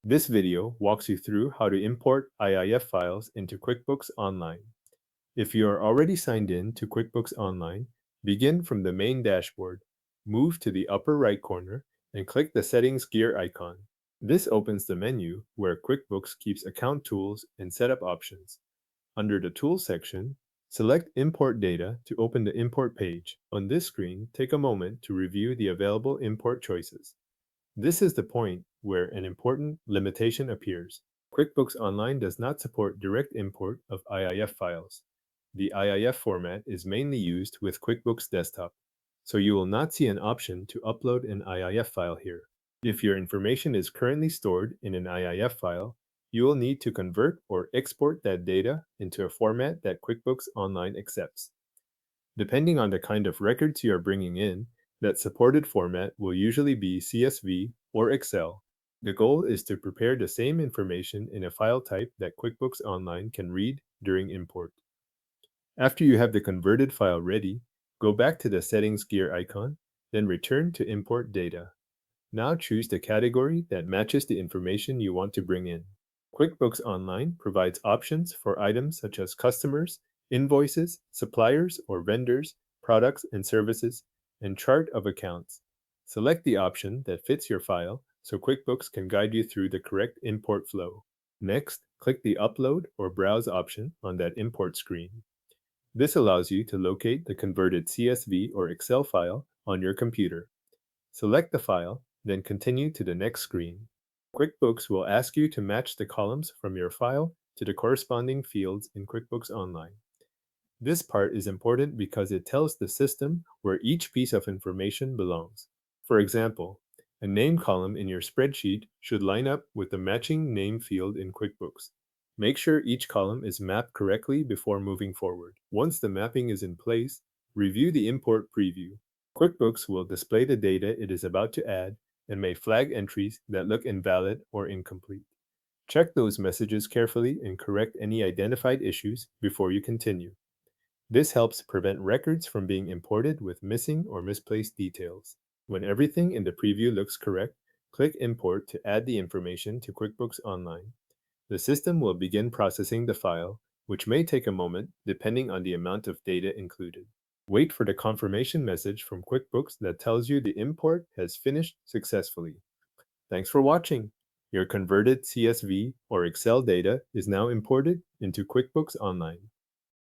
This video walks you through how to import IIF files into QuickBooks Online. If you are already signed in to QuickBooks Online, begin from the main dashboard, move to the upper right corner, and click the Settings gear icon. This opens the menu where QuickBooks keeps account tools and setup options. Under the Tools section, select Import Data to open the import page. On this screen, take a moment to review the available import choices. This is the point where an important limitation appears. QuickBooks Online does not support direct import of IIF files. The IIF format is mainly used with QuickBooks Desktop, so you will not see an option to upload an IIF file here. If your information is currently stored in an IIF file, you will need to convert or export that data into a format that QuickBooks Online accepts. Depending on the kind of records you are bringing in, that supported format will usually be CSV or Excel. The goal is to prepare the same information in a file type that QuickBooks Online can read during import. After you have the converted file ready, go back to the Settings gear icon, then return to Import Data. Now choose the category that matches the information you want to bring in. QuickBooks Online provides options for items such as customers, invoices, suppliers or vendors, products and services, and chart of accounts. Select the option that fits your file so QuickBooks can guide you through the correct import flow. Next, click the Upload or Browse option on that import screen. This allows you to locate the converted CSV or Excel file on your computer. Select the file, then continue to the next screen. QuickBooks will ask you to match the columns from your file to the corresponding fields in QuickBooks Online. This part is important because it tells the system where each piece of information belongs. For example, a name column in your spreadsheet should line up with the matching name field in QuickBooks. Make sure each column is mapped correctly before moving forward. Once the mapping is in place, review the import preview. QuickBooks will display the data it is about to add and may flag entries that look invalid or incomplete. Check those messages carefully and correct any identified issues before you continue. This helps prevent records from being imported with missing or misplaced details. When everything in the preview looks correct, click Import to add the information to QuickBooks Online. The system will begin processing the file, which may take a moment depending on the amount of data included. Wait for the confirmation message from QuickBooks that tells you the import has finished successfully. Thanks for watching. Your converted CSV or Excel data is now imported into QuickBooks Online.